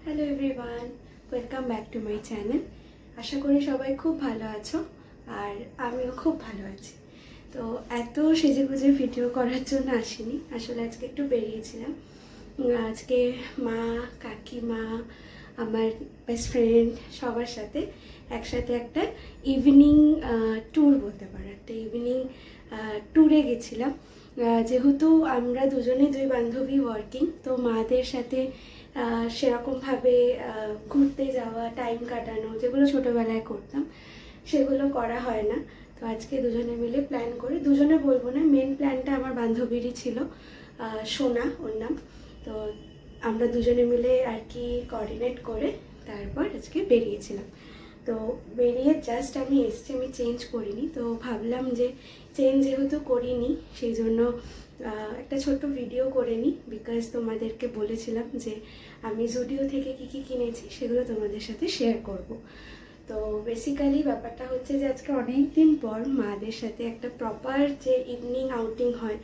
Hello everyone, welcome back to my channel. আশা করি সবাই খুব ভালো আছো আর আমিও খুব ভালো আছি। তো এত সেজেগুজে ভিডিও করার জন্য আসিনি, আসলে আজকে একটু বেরিয়েছিলাম। আজকে মা, কাকিমা, আমার বেস্ট ফ্রেন্ড সবার সাথে একসাথে একটা ইভিনিং ট্যুর বলতে পারো, একটা ইভিনিং ট্যুরে গেছিলাম। যেহেতু আমরা দুজনেই দুই বান্ধবী ওয়ার্কিং, তো মাদের সাথে সেরকমভাবে ঘুরতে যাওয়া, টাইম কাটানো, যেগুলো ছোটোবেলায় করতাম সেগুলো করা হয় না। তো আজকে দুজনে মিলে প্ল্যান করে, দুজনে বলবো না, মেন প্ল্যানটা আমার বান্ধবীরই ছিল, সোনা ওর নাম। তো আমরা দুজনে মিলে আর কি কোঅর্ডিনেট করে তারপর আজকে বেরিয়েছিলাম। তো বেরিয়ে জাস্ট আমি এসছি, আমি চেঞ্জ করিনি। তো ভাবলাম যে চেঞ্জ যেহেতু করিনি সেই জন্য একটা ছোট্ট ভিডিও করে নিই, বিকজ তোমাদেরকে বলেছিলাম যে আমি জুডিও থেকে কী কী কিনেছি সেগুলো তোমাদের সাথে শেয়ার করব। তো বেসিক্যালি ব্যাপারটা হচ্ছে যে আজকে অনেক দিন পর মাদের সাথে একটা প্রপার যে ইভিনিং আউটিং হয়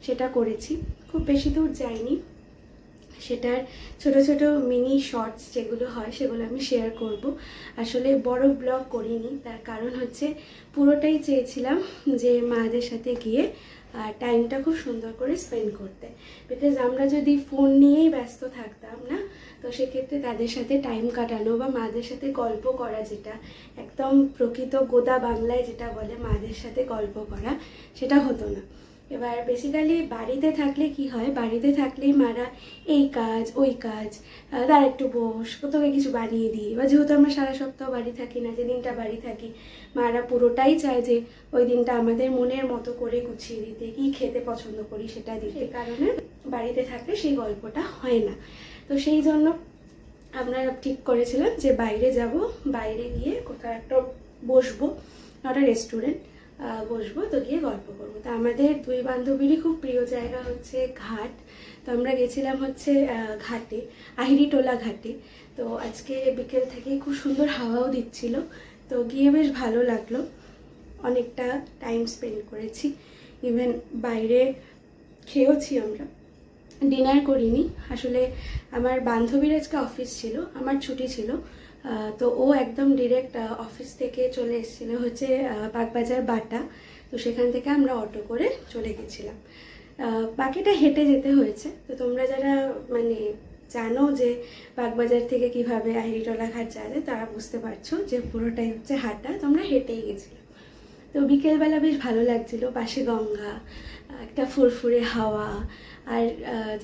সেটা করেছি। খুব বেশি দূর যাইনি, সেটার ছোট ছোট মিনি শর্টস যেগুলো হয় সেগুলো আমি শেয়ার করব। আসলে বড় ব্লগ করিনি, তার কারণ হচ্ছে পুরোটাই চেয়েছিলাম যে মাদের সাথে গিয়ে টাইমটা খুব সুন্দর করে স্পেন্ড করতে। বিকজ আমরা যদি ফোন নিয়েই ব্যস্ত থাকতাম না, তো সেক্ষেত্রে তাদের সাথে টাইম কাটানো বা মাদের সাথে গল্প করা, যেটা একদম প্রকৃত গোদা বাংলায় যেটা বলে মাদের সাথে গল্প করা, সেটা হতো না। এবার বেসিক্যালি বাড়িতে থাকলে কি হয়, বাড়িতে থাকলেই মারা এই কাজ ওই কাজ, তার একটু বস, তোকে কিছু বানিয়ে দিই, বা যেহেতু আমরা সারা সপ্তাহ বাড়ি থাকি না, যে দিনটা বাড়ি থাকি মারা পুরোটাই চায় যে ওই দিনটা আমাদের মনের মতো করে গুছিয়ে দিতে, কি খেতে পছন্দ করি সেটা দিতে। সেই কারণে বাড়িতে থাকলে সেই গল্পটা হয় না। তো সেই জন্য আমরা ঠিক করেছিলাম যে বাইরে যাব, বাইরে গিয়ে কোথাও একটা বসবো, একটা রেস্টুরেন্ট বসবো, তো গিয়ে গল্প করবো। তো আমাদের দুই বান্ধবীরই খুব প্রিয় জায়গা হচ্ছে ঘাট। তো আমরা গেছিলাম হচ্ছে ঘাটে, আহিরিটোলা ঘাটে। তো আজকে বিকেল থেকে খুব সুন্দর হাওয়াও দিচ্ছিল, তো গিয়ে বেশ ভালো লাগলো। অনেকটা টাইম স্পেন্ড করেছি, ইভেন বাইরে খেয়েওছি আমরা, ডিনার করিনি। আসলে আমার বান্ধবীর আজকে অফিস ছিল, আমার ছুটি ছিল। তো ও একদম ডিরেক্ট অফিস থেকে চলে এসেছিলো হচ্ছে বাগবাজার বাটা। তো সেখান থেকে আমরা অটো করে চলে গেছিলাম, বাকিটা হেঁটে যেতে হয়েছে। তো তোমরা যারা মানে জানো যে বাগবাজার থেকে কিভাবে আহিরিটোলা ঘাট যাবে, তারা বুঝতে পারছো যে পুরোটাই হচ্ছে হাঁটা, তোমরা হেঁটেই গেছিলাম। তো বিকেলবেলা বেশ ভালো লাগছিল, পাশে গঙ্গা, একটা ফুরফুরে হাওয়া। আর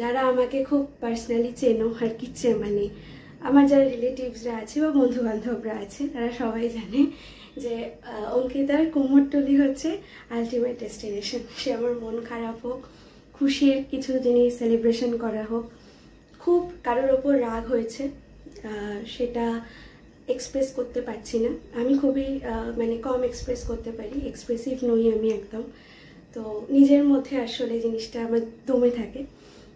যারা আমাকে খুব পার্সোনালি চেনো আর কি, মানে আমার যারা রিলেটিভসরা আছে বা বন্ধু বান্ধবরা আছে, তারা সবাই জানে যে অঙ্কিতার কুমোরটুলি হচ্ছে আলটিমেট ডেস্টিনেশন। সে আমার মন খারাপ হোক, খুশির কিছু জিনিস সেলিব্রেশন করা হোক, খুব কারোর ওপর রাগ হয়েছে, সেটা এক্সপ্রেস করতে পারছি না। আমি খুবই মানে কম এক্সপ্রেস করতে পারি, এক্সপ্রেসিভ নই আমি একদম। তো নিজের মধ্যে আসলে জিনিসটা আমার দমে থাকে,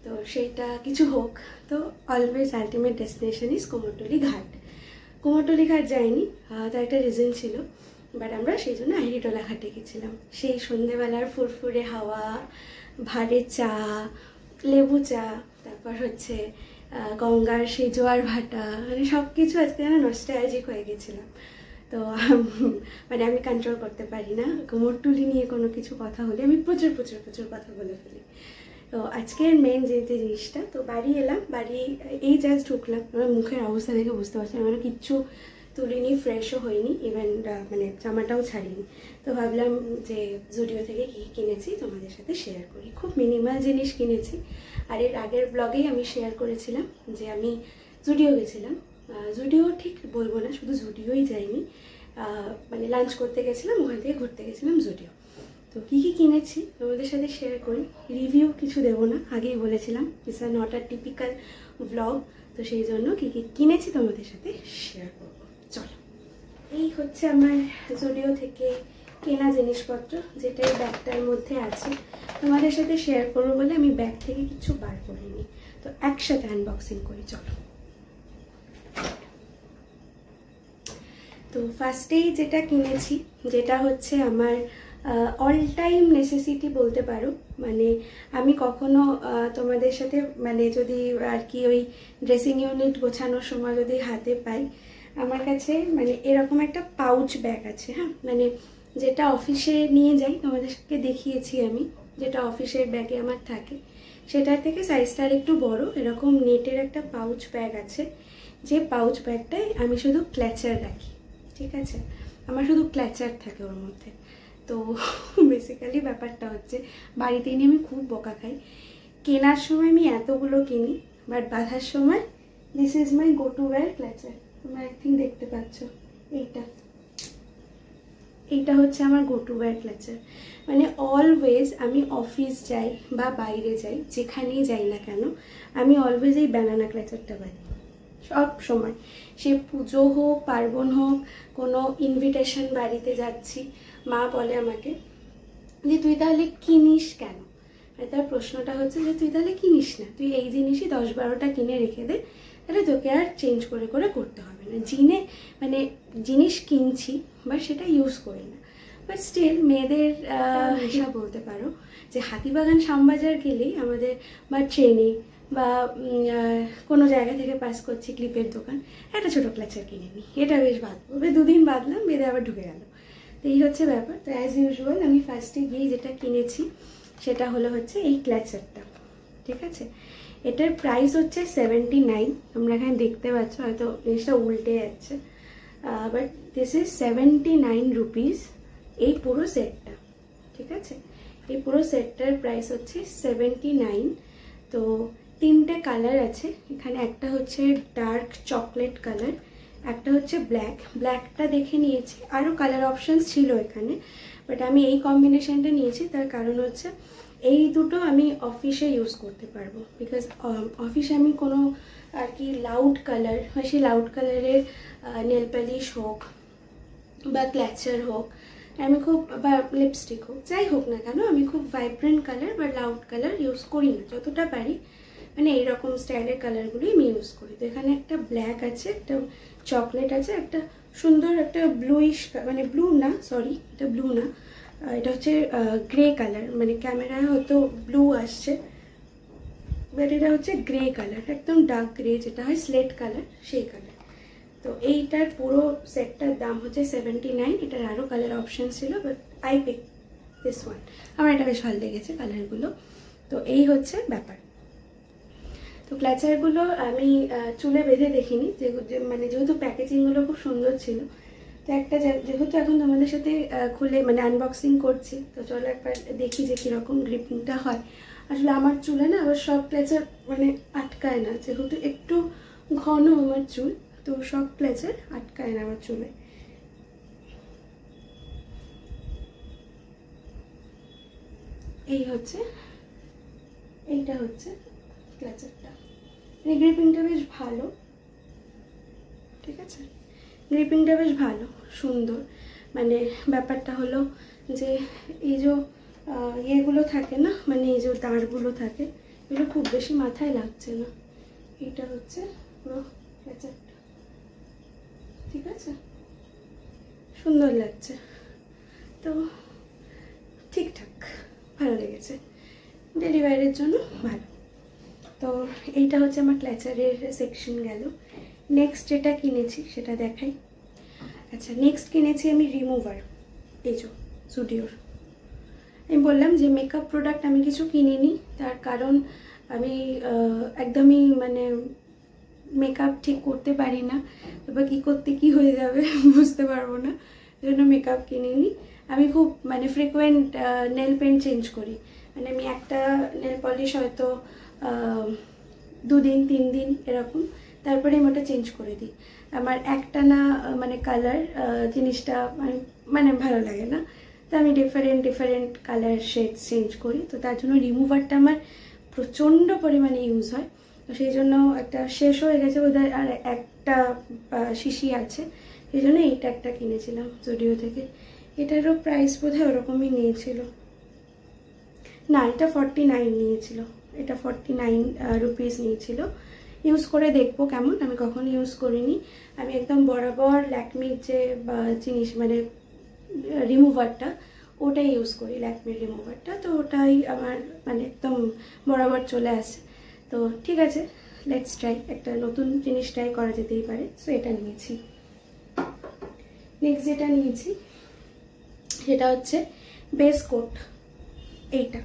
তো সেইটা কিছু হোক। তো always ultimate destination is Kumortuli Ghat. Kumortuli ঘাট যাইনি, তার একটা রিজন ছিল, বাট আমরা সেই জন্য আহিরিটোলা ঘাটে গেছিলাম। সেই সন্ধেবেলার ফুরফুরে হাওয়া, ভারে চা, লেবু চা, তারপর হচ্ছে গঙ্গার সেই জোয়ার ভাটা, মানে সব কিছু আজকে যেন নস্টালজিক হয়ে গেছিলাম। তো মানে আমি কন্ট্রোল করতে পারি না, কুমোরটুলি নিয়ে কোনো কিছু কথা হলে আমি প্রচুর প্রচুর প্রচুর কথা বলে ফেলি। তো আজকের মেন যে জিনিসটা, তো বাড়ি এলাম, বাড়ি এই জাস্ট ঢুকলাম, আমার মুখের অবস্থা দেখে বুঝতে পারছি আমার কিচ্ছু তুলিনি, ফ্রেশও হয়নি, ইভেন মানে জামাটাও ছাড়িনি। তো ভাবলাম যে জুডিও থেকে কী কিনেছি তোমাদের সাথে শেয়ার করি। খুব মিনিমাল জিনিস কিনেছি, আর এর আগের ব্লগেই আমি শেয়ার করেছিলাম যে আমি জুডিও গেছিলাম। জুডিও ঠিক বলবো না, শুধু জুডিওই যাইনি, মানে লাঞ্চ করতে গেছিলাম, ওখান থেকে ঘুরতে গেছিলাম জুডিও। তো কী কী কিনেছি তোমাদের সাথে শেয়ার করি, রিভিউ কিছু দেবো না, আগেই বলেছিলাম it's a not a typical blog. তো সেই জন্য কী কী কিনেছি তোমাদের সাথে শেয়ার করবো, চলো। এই হচ্ছে আমার জুডিও থেকে কেনা জিনিসপত্র, যেটা এই ব্যাগটার মধ্যে আছে। তোমাদের সাথে শেয়ার করবো বলে আমি ব্যাগ থেকে কিছু বার করিনি, তো একসাথে আনবক্সিং করি, চলো। তো ফার্স্টেই যেটা কিনেছি, যেটা হচ্ছে আমার অল টাইম নেসেসিটি বলতে পারো। মানে আমি কখনো তোমাদের সাথে মানে যদি আর কি ওই ড্রেসিং ইউনিট গোছানোর সময় যদি হাতে পাই, আমার কাছে মানে এরকম একটা পাউচ ব্যাগ আছে, হ্যাঁ, মানে যেটা অফিসে নিয়ে যাই, তোমাদেরকে দেখিয়েছি আমি, যেটা অফিসের ব্যাগে আমার থাকে, সেটার থেকে সাইজটা আর একটু বড়, এরকম নেটের একটা পাউচ ব্যাগ আছে, যে পাউচ ব্যাগটায় আমি শুধু ক্ল্যাচার রাখি, ঠিক আছে, আমার শুধু ক্ল্যাচার থাকে ওর মধ্যে। তো বেসিক্যালি ব্যাপারটা হচ্ছে বাড়িতে নিয়ে আমি খুব বকা খাই, কেনার সময় আমি এতগুলো কিনি, বাট বাঁধার সময় this is my go to wire clutcher. তোমরা আই থিঙ্ক দেখতে পাচ্ছ, এইটা হচ্ছে আমার গো টু ওয়্যার ক্ল্যাচার। মানে অলওয়েজ আমি অফিস যাই বা বাইরে যাই, যেখানেই যাই না কেন, আমি অলওয়েজ এই ব্যানানা ক্ল্যাচারটা পাই সব সময়। সে পুজো হোক, পার্বণ হোক, কোনো ইনভিটেশন বাড়িতে যাচ্ছি, মা বলে আমাকে যে তুই তাহলে কিনিস কেন? তার প্রশ্নটা হচ্ছে যে তুই তাহলে কিনিস না, তুই এই জিনিসই 10-12টা কিনে রেখে দে, তাহলে তোকে আর চেঞ্জ করে করে করতে হবে না। মানে জিনিস কিনছি বা সেটা ইউজ করি না, বাট স্টিল মেয়েদের হিসাব বলতে পারো যে হাতিবাগান শ্যামবাজার গেলেই আমাদের বা ট্রেনে বা কোনো জায়গা থেকে পাস করছি, ক্লিপের দোকান, একটা ছোটো ক্ল্যাচার কিনে নিই, এটা বেশ বাঁধবো, 2 দিন বাঁধলাম, বেঁধে আবার ঢুকে গেল। তো এই হচ্ছে ব্যাপার। তো অ্যাজ ইউজুয়াল আমি ফার্স্টে গিয়ে যেটা কিনেছি সেটা হচ্ছে এই ক্ল্যাচারটা, ঠিক আছে। এটার প্রাইস হচ্ছে 79, তোমরা এখানে দেখতে পাচ্ছ, হয়তো জিনিসটা উল্টে যাচ্ছে, বাট দিস ইজ 79 রুপিস এই পুরো সেটটা, ঠিক আছে। এই পুরো সেটটার প্রাইস হচ্ছে 79। তো 3টে কালার আছে এখানে, একটা হচ্ছে ডার্ক চকলেট কালার, একটা হচ্ছে ব্ল্যাকটা দেখে নিয়েছি, আরও কালার অপশানস ছিল এখানে, বাট আমি এই কম্বিনেশনটা নিয়েছি। তার কারণ হচ্ছে এই দুটো আমি অফিসে ইউজ করতে পারবো, বিকজ অফিসে আমি কোনো আর কি লাউড কালার বা সেই লাউড কালারের নেল পালিশ হোক বা ক্ল্যাচার হোক, আমি খুব, বা লিপস্টিক হোক, যাই হোক না কেন, আমি খুব ভাইব্রেন্ট কালার বা লাউড কালার ইউজ করি না, যতটা পারি মানে এইরকম স্টাইলের কালারগুলোই আমি ইউজ করি। তো এখানে একটা ব্ল্যাক আছে, একটা চকলেট আছে, একটা সুন্দর একটা ব্লুইশ, মানে ব্লু না, সরি এটা ব্লু না, এটা হচ্ছে গ্রে কালার, মানে ক্যামেরায় হয়তো ব্লু আসছে, বাট এটা হচ্ছে গ্রে কালার, একদম ডার্ক গ্রে, যেটা হয় স্লেট কালার, সেই কালার। তো এইটার পুরো সেটটার দাম হচ্ছে 79। এটার আরও কালার অপশান ছিল, but I pick this one, আমার এটা বেশ ভালো লেগেছে কালারগুলো। তো এই হচ্ছে ব্যাপার। তো ক্ল্যাচারগুলো আমি চুলে বেঁধে দেখিনি, মানে যেহেতু প্যাকেজিংগুলো খুব সুন্দর ছিল, তো একটা যেহেতু এখন তোমাদের সাথে খুলে মানে আনবক্সিং করছি, তো চলো একবার দেখি যে কীরকম গ্রিপিংটা হয়। আসলে আমার চুলে না আবার সব ক্ল্যাচার মানে আটকায় না, যেহেতু একটু ঘন আমার চুল, তো সব ক্ল্যাচার আটকায় না আমার চুলে। এইটা হচ্ছে ক্ল্যাচারটা, মানে গ্রিপিংটা বেশ ভালো, ঠিক আছে, গ্রিপিংটা বেশ ভালো, সুন্দর। মানে ব্যাপারটা হলো যে এই যে ইয়েগুলো থাকে না, মানে এই যে দাঁড়গুলো থাকে, এগুলো খুব বেশি মাথায় লাগছে না। এইটা হচ্ছে পুরো ক্ল্যাচারটা, ঠিক আছে, সুন্দর লাগছে, তো ঠিকঠাক, ভালো লেগেছে, ডেলিভারির জন্য ভালো। তো এইটা হচ্ছে আমার ক্ল্যাচারের সেকশন গেল। নেক্সট যেটা কিনেছি সেটা দেখাই। আচ্ছা, নেক্সট কিনেছি আমি রিমুভার, এই যে জুডিওর। আমি বললাম যে মেকআপ প্রোডাক্ট আমি কিছু কিনিনি, তার কারণ আমি একদমই মানে মেকআপ ঠিক করতে পারি না, এবার কী করতে কী হয়ে যাবে বুঝতে পারবো না, জন্য মেকআপ কিনিনি। আমি খুব মানে ফ্রিকোয়েন্ট নেল পেন্ট চেঞ্জ করি, মানে আমি একটা নেল পলিশ হয়তো 2 দিন 3 দিন এরকম, তারপরে আমি ওটা চেঞ্জ করে দিই। আমার একটা না মানে কালার জিনিসটা মানে ভালো লাগে না, তো আমি ডিফারেন্ট কালার শেড চেঞ্জ করি। তো তার জন্য রিমুভারটা আমার প্রচণ্ড পরিমাণে ইউজ হয়, তো সেই জন্য একটা শেষ হয়ে গেছে বোধহয়, আর একটা শিশি আছে, সেই জন্য এইটা একটা কিনেছিলাম জুডিও থেকে। এটারও প্রাইস বোধহয় ওরকমই নিয়েছিল, না এটা 49 নিয়েছিল, এটা 49 রুপিস নিয়েছিল। ইউজ করে দেখবো কেমন, আমি কখনো ইউজ করিনি। আমি একদম বরাবর ল্যাকমির যে জিনিস মানে রিমুভারটা, ওটাই ইউজ করি, ল্যাকমির রিমুভারটা। তো ওটাই আমার মানে একদম বরাবর চলে আসে। তো ঠিক আছে, লেটস ট্রাই, একটা নতুন জিনিস ট্রাই করা যেতেই পারে। সো এটা নিয়েছি। নেক্সট যেটা নিয়েছি সেটা হচ্ছে বেস কোট। এইটা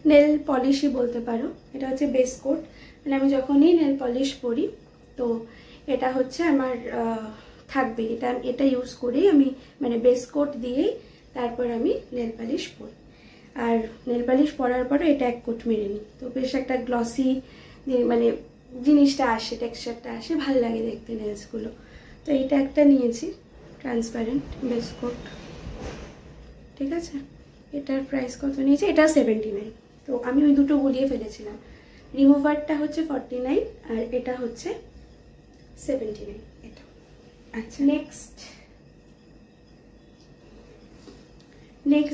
নেল পলিশই বলতে পারো, এটা হচ্ছে বেস কোট। মানে আমি যখনই নেল পলিশ পরি তো এটা হচ্ছে আমার থাকবে, এটা ইউজ করেই আমি মানে বেস কোট দিয়েই তারপর আমি নেল পালিশ পরি। আর নেল পালিশ পরার পরে এটা এক কোট মেরে নিই, তো বেশ একটা গ্লসি মানে জিনিসটা আসে, টেক্সচারটা আসে, ভালো লাগে দেখতে নেলসগুলো। তো এইটা একটা নিয়েছি, ট্রান্সপারেন্ট বেস কোট। ঠিক আছে, এটার প্রাইস কত নিয়েছি? এটা 79। তো আমি ওই দুটো গুলিয়ে ফেলেছিলাম, রিমুভারটা হচ্ছে 49 আর এটা হচ্ছে 79 এটা। আচ্ছা, নেক্সট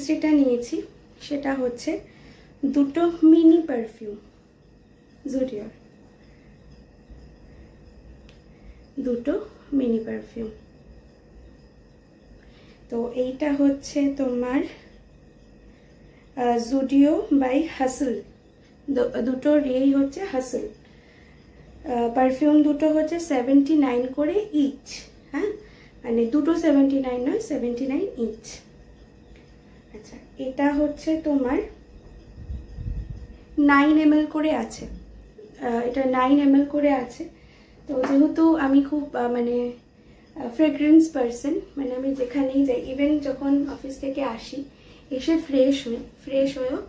যেটা নিয়েছি সেটা হচ্ছে দুটো মিনি পারফিউম, জুডিওর দুটো মিনি পারফিউম। তো এইটা হচ্ছে তোমার জুডিও বাই হাসল, দুটো রেই হচ্ছে হাসল। পারফিউম দুটো হচ্ছে 79 করে ইচ। হ্যাঁ, মানে দুটো 79 নয়, 79 ইচ। আচ্ছা, এটা হচ্ছে তোমার 9 ml করে আছে, এটা 9 ml করে আছে। তো যেহেতু আমি খুব মানে ফ্রেগ্রেন্স পারসন, মানে আমি যেখানেই যাই, ইভেন যখন অফিস থেকে আসি এসে ফ্রেশ হয়েও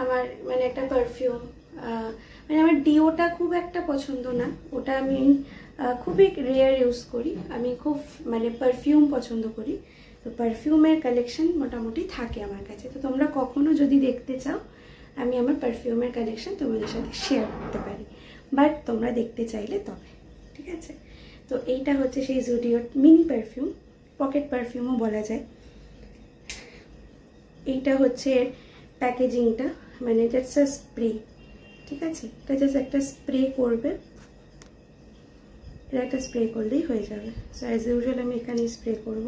আমার মানে একটা পারফিউম, মানে আমার ডিওটা খুব একটা পছন্দ না, ওটা আমি খুবই রেয়ার ইউজ করি। আমি খুব মানে পারফিউম পছন্দ করি। তো পারফিউমের কালেকশন মোটামুটি থাকে আমার কাছে। তো তোমরা কখনো যদি দেখতে চাও আমি আমার পারফিউমের কালেকশন তোমাদের সাথে শেয়ার করতে পারি, বাট তোমরা দেখতে চাইলে তবে। ঠিক আছে, তো এইটা হচ্ছে সেই জুডিওর মিনি পারফিউম, পকেট পারফিউমও বলা যায়। এইটা হচ্ছে প্যাকেজিংটা, মানে জাস্ট আ স্প্রে। ঠিক আছে, এটা জাস্ট একটা স্প্রে করবে, এটা একটা স্প্রে করলেই হয়ে যাবে। সো অ্যাজ ইউজুয়াল আমি এখানে স্প্রে করব।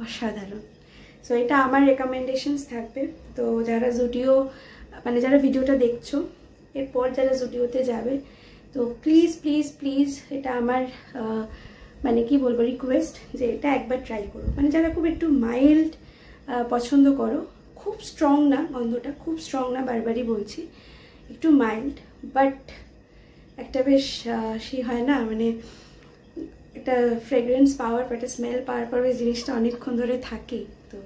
অসাধারণ। সো এটা আমার রেকমেন্ডেশনস থাকবে। তো যারা জুডিও মানে যারা ভিডিওটা দেখছো, এরপর যারা জুডিওতে যাবে, তো প্লিজ প্লিজ প্লিজ এটা আমার মানে কি বলবো রিকোয়েস্ট যে এটা একবার ট্রাই করো। মানে যারা খুব একটু মাইল্ড পছন্দ করো, খুব স্ট্রং না, গন্ধটা খুব স্ট্রং না, বারবারই বলছি, একটু মাইল্ড, বাট একটা বেশ সেই হয় না মানে একটা ফ্রেগ্রেন্স পাওয়ার পর, একটা স্মেল পাওয়ার পর ওই জিনিসটা অনেকক্ষণ ধরে থাকে। তো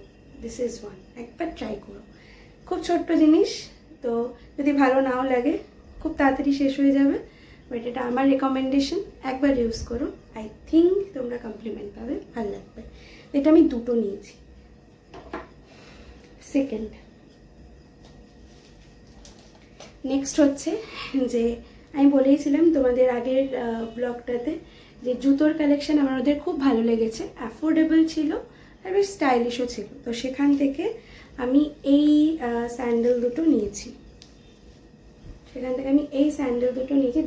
দিস ইজ ওয়ান, একবার ট্রাই করো। খুব ছোট্ট জিনিস, তো যদি ভালো নাও লাগে খুব তাড়াতাড়ি শেষ হয়ে যাবে, বাট এটা আমার রেকমেন্ডেশন, একবার ইউজ করো, আই থিঙ্ক তোমরা কমপ্লিমেন্ট পাবে, ভালো লাগবে। এটা আমি দুটো নিয়েছি। সেকেন্ড, নেক্সট হচ্ছে যে আমি বলেইছিলাম তোমাদের আগের ব্লগটাতে যে জুতোর কালেকশন আমার ওদের খুব ভালো লেগেছে, অ্যাফোর্ডেবল ছিল আর বেশ স্টাইলিশও ছিল। তো সেখান থেকে আমি এই স্যান্ডেল দুটো নিয়েছি,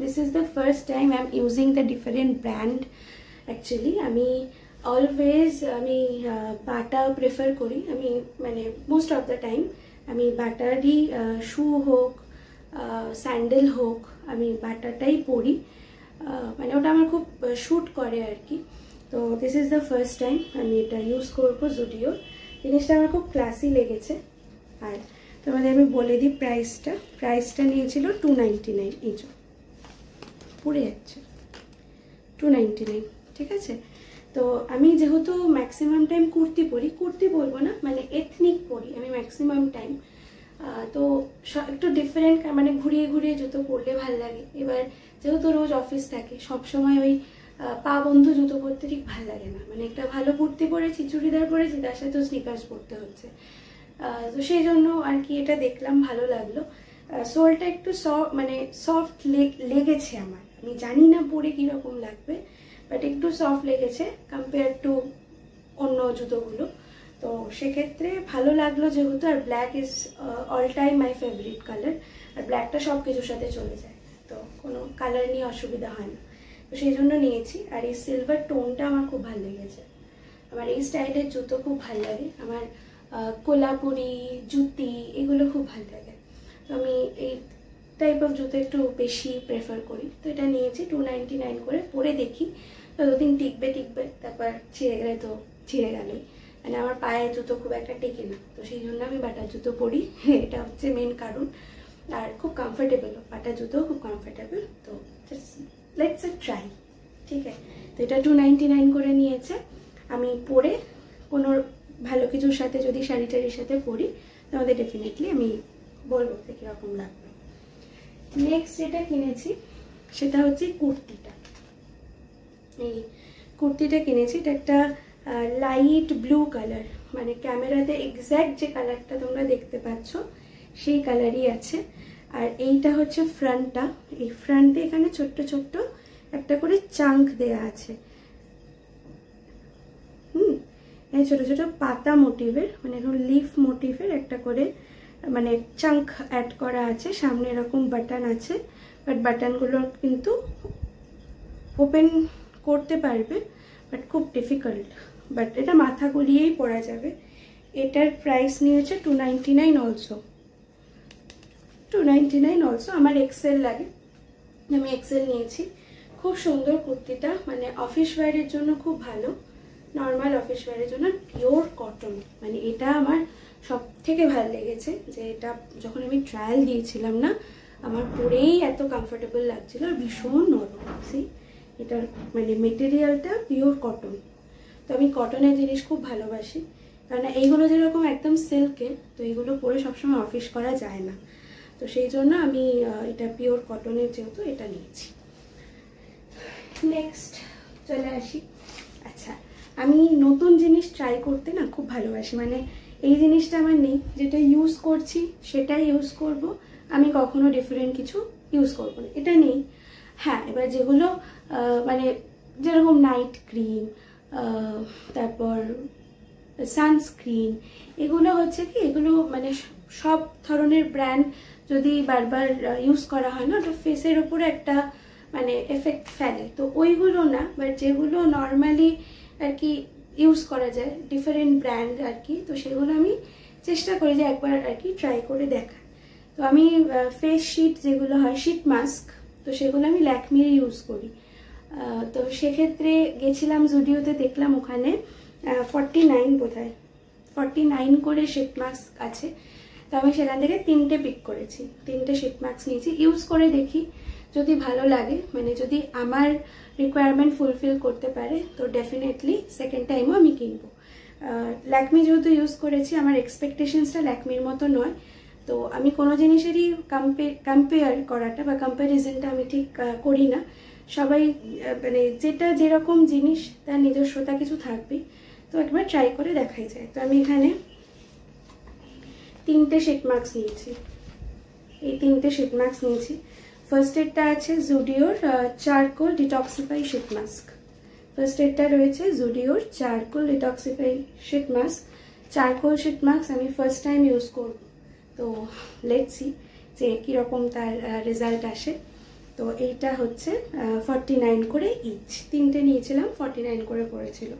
this is the first time I am using the different brand. Actually আমি অলওয়েজ বাটা প্রেফার করি, আমি মানে মোস্ট অফ দ্য টাইম আমি বাটারই শু হোক স্যান্ডেল হোক আমি বাটাটাই পরি, মানে ওটা আমার খুব শ্যুট করে আর কি। তো this is the first time আমি এটা ইউজ করবো জুডিও। জিনিসটা আমার খুব ক্লাসি লেগেছে। আর তোমাদের আমি বলে দিই প্রাইসটা নিয়েছিল 299, এই যে পড়ে যাচ্ছে 299। ঠিক আছে, তো আমি যেহেতু ম্যাক্সিমাম টাইম কুর্তি বলবো না, মানে এথনিক পরি আমি ম্যাক্সিমাম টাইম। তো একটু ডিফারেন্ট মানে ঘুরিয়ে ঘুরিয়ে জুতো পরলে ভালো লাগে। এবার যেহেতু রোজ অফিস থাকে, সবসময় ওই পা বন্ধ জুতো পরতে ঠিক ভালো লাগে না। মানে একটা ভালো কুর্তি পরেছি, চুড়িদার পরেছি, তার সাথেও স্নিকার্স পরতে হচ্ছে। তো সেই জন্য আর কি এটা দেখলাম, ভালো লাগলো। সোলটা একটু মানে সফট লেগেছে আমার, আমি জানি না পরে কীরকম লাগবে, বাট একটু সফট লেগেছে কম্পেয়ার টু অন্য জুতোগুলো। তো সেক্ষেত্রে ভালো লাগলো যেহেতু। আর black is all time my favourite colour, আর ব্ল্যাকটা সব কিছুর সাথে চলে যায়, তো কোনো কালার নিয়ে অসুবিধা হয় না, তো সেই জন্য নিয়েছি। আর এই সিলভার টোনটা আমার খুব ভালো লেগেছে। আমার এই স্টাইলের জুতো খুব ভালো লাগে, আমার কোলাপুরি জুতি এগুলো খুব ভালো লাগে, তো আমি এই টাইপ অফ জুতো একটু বেশি প্রেফার করি। তো এটা নিয়েছি 299 করে, পরে দেখি ততদিন টিকবে, তারপর ছিঁড়ে গেলে তো ছিঁড়ে গেলই, মানে আমার পায়ের জুতো খুব একটা টেকে না, তো সেই জন্য আমি বাটার জুতো পরি, এটা হচ্ছে মেন কারণ। আর খুব কমফোর্টেবলও, বাটার জুতো খুব কমফোর্টেবল। তো লেটস ট্রাই, ঠিক আছে। তো এটা 299 করে নিয়েছে। আমি পরে কোনো ভালো কিছুর সাথে যদি শাড়ি টাড়ির সাথে পরি তাহলে ডেফিনেটলি আমি বলবো যে কীরকম লাগবে। নেক্সট যেটা কিনেছি সেটা হচ্ছে কুর্তিটা। এই কুর্তিটা কিনেছি, এটা একটা লাইট ব্লু কালার, মানে ক্যামেরাতে এক্স্যাক্ট যে কালারটা তোমরা দেখতে পাচ্ছ সেই কালারই আছে। আর এইটা হচ্ছে ফ্রন্টটা, এই ফ্রন্টে এখানে ছোট্ট ছোট্ট একটা করে চাঙ্ক দেয়া আছে, এই ছোট ছোট পাতা মোটিভের, মানে এরকম লিফ মোটিভের একটা করে মানে চাঙ্ক অ্যাড করা আছে। সামনে এরকম বাটন আছে, বাট বাটনগুলো কিন্তু ওপেন করতে পারবে, বাট খুব ডিফিকাল্ট, বাট এটা মাথা গলিয়েই পরা যাবে। এটার প্রাইস নিয়েছে 299 অলসো, 299 অলসো। আমার এক্সেল লাগে, আমি এক্সেল নিয়েছি। খুব সুন্দর কুর্তিটা, মানে অফিস ওয়্যারের জন্য খুব ভালো, নর্মাল অফিস ওয়্যারের জন্য। পিওর কটন, মানে এটা আমার সব থেকে ভালো লেগেছে, যে এটা যখন আমি ট্রায়াল দিয়েছিলাম না, আমার পরেই এত কমফোর্টেবল লাগছিল, আর ভীষণ নরম। এটার মানে মেটেরিয়ালটা পিওর কটন, তো আমি কটনের জিনিস খুব ভালোবাসি, কারণ এইগুলো যেরকম একদম সিল্কের, তো এইগুলো পরে সবসময় অফিস করা যায় না, তো সেই জন্য আমি এটা পিওর কটনের যেহেতু এটা নিয়েছি। নেক্সট চলে আসি। আচ্ছা, আমি নতুন জিনিস ট্রাই করতে না খুব ভালোবাসি, মানে এই জিনিসটা আমার নেই, যেটা ইউজ করছি সেটাই ইউজ করব, আমি কখনো ডিফারেন্ট কিছু ইউজ করবো না, এটা নেই। হ্যাঁ, এবার যেগুলো মানে যেরকম নাইট ক্রিম, তারপর সানস্ক্রিন, এগুলো হচ্ছে কি, এগুলো মানে সব ধরনের ব্র্যান্ড যদি বারবার ইউজ করা হয় না, ওটা ফেসের ওপরে একটা মানে এফেক্ট ফেলে, তো ওইগুলো না, বাট যেগুলো নর্মালি আর কি ইউজ করা যায় ডিফারেন্ট ব্র্যান্ড আর কি, তো সেগুলো আমি চেষ্টা করি যে একবার আর কি ট্রাই করে দেখা। তো আমি ফেস শিট যেগুলো হয়, শিট মাস্ক, তো সেগুলো আমি ল্যাকমির ইউজ করি। তো সেক্ষেত্রে গেছিলাম জুডিওতে, দেখলাম ওখানে 49 বোধহয় 49 করে শিট মাস্ক আছে, তো আমি সেখান থেকে 3টে পিক করেছি, 3টে শিট মাস্ক নিয়েছি, ইউজ করে দেখি যদি ভালো লাগে, মানে যদি আমার রিকোয়ারমেন্ট ফুলফিল করতে পারে, তো ডেফিনেটলি সেকেন্ড টাইমও আমি কিনবো। ল্যাকমি যেহেতু ইউজ করেছি, আমার এক্সপেকটেশনসটা ল্যাকমির মতো নয়, তো আমি কোনো জিনিসেরই কম্পেয়ার করাটা বা কম্প্যারিজনটা আমি ঠিক করি না। সবাই মানে যেটা যেরকম জিনিস তার নিজস্বতা কিছু থাকবেই, তো একবার ট্রাই করে দেখাই যায়। তো আমি এখানে 3টে শিট মাস্ক নিয়েছি, এই 3টে শিট মাস্ক নিয়েছি। ফার্স্ট এডটা আছে জুডিওর charcoal detoxify sheet mask, first এডটা রয়েছে জুডিওর charcoal detoxify sheet mask. Charcoal sheet mask আমি ফার্স্ট টাইম ইউজ করব, তো লেটস সি যে কীরকম তার রেজাল্ট আসে। তো এইটা হচ্ছে 49 করে ইচ, 3টে নিয়েছিলাম, 49 করে পড়েছিল।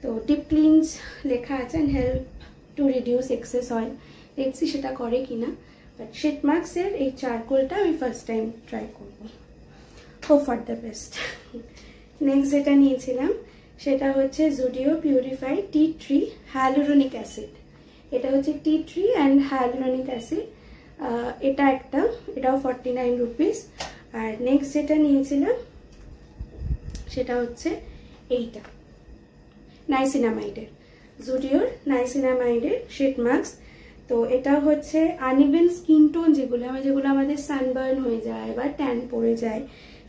তো ডিপ ক্লিনস লেখা আছে and help to reduce access oil, let's see সেটা করে কিনা, বাট শিট মাস্কের এই চারকোলটা আমি ফার্স্ট টাইম ট্রাই করব, hope for the best. Next যেটা নিয়েছিলাম সেটা হচ্ছে Zudio purify tea tree hyaluronic acid, এটা হচ্ছে tea tree and hyaluronic acid, এটা একটা, এটাও 49 রুপিস। আর নেক্সট যেটা নিয়েছিলাম সেটা হচ্ছে এইটা নাইসিনামাইডের, জুডিওর নাইসিনামাইডের শিট মাস্ক। তো এটা হচ্ছে আনইভেন স্কিন টোন যেগুলো আমাদের সানবার্ন হয়ে যায় বা ট্যান পড়ে যায়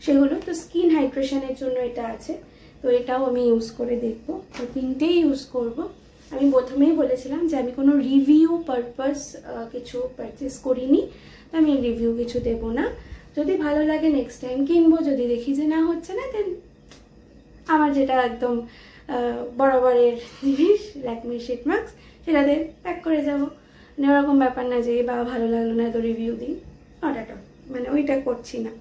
সেগুলো, তো স্কিন হাইড্রেশনের জন্য এটা আছে, তো এটাও আমি ইউজ করে দেখবো। তো 3টেই ইউজ করব। আমি প্রথমেই বলেছিলাম যে আমি কোনো রিভিউ পারপাস কিছু পারচেস করিনি, তো আমি রিভিউ কিছু দেব না, যদি ভালো লাগে নেক্সট টাইম কিনবো, যদি দেখি যে না হচ্ছে না দেন আমার যেটা একদম বরাবরের জিনিস ল্যাকমি শিট মাস্ক সেটাতে প্যাক করে যাবো, মানে ওরকম ব্যাপার না যে বা ভালো লাগলো না তো রিভিউ দিই, নট অ্যাট অল, মানে ওইটা করছি না।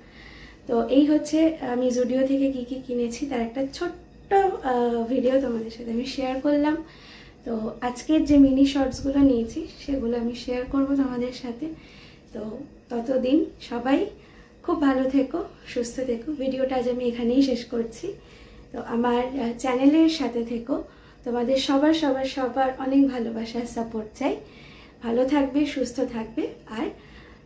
তো এই হচ্ছে আমি জুডিও থেকে কি কি কিনেছি তার একটা ছোট্ট ভিডিও তোমাদের সাথে আমি শেয়ার করলাম। তো আজকের যে মিনি শর্টসগুলো নিয়েছি সেগুলো আমি শেয়ার করব তোমাদের সাথে। তো ততদিন সবাই খুব ভালো থেকো, সুস্থ থেকো। ভিডিওটা আজ আমি এখানেই শেষ করছি। তো আমার চ্যানেলের সাথে থেকো, তোমাদের সবার সবার সবার অনেক ভালোবাসার সাপোর্ট চাই। ভালো থাকবে, সুস্থ থাকবে, আর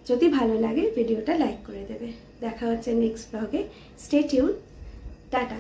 যদি ভালো লাগে ভিডিওটা লাইক করে দেবে। দেখা হচ্ছে নেক্সট ব্লগে। Stay tune, tata.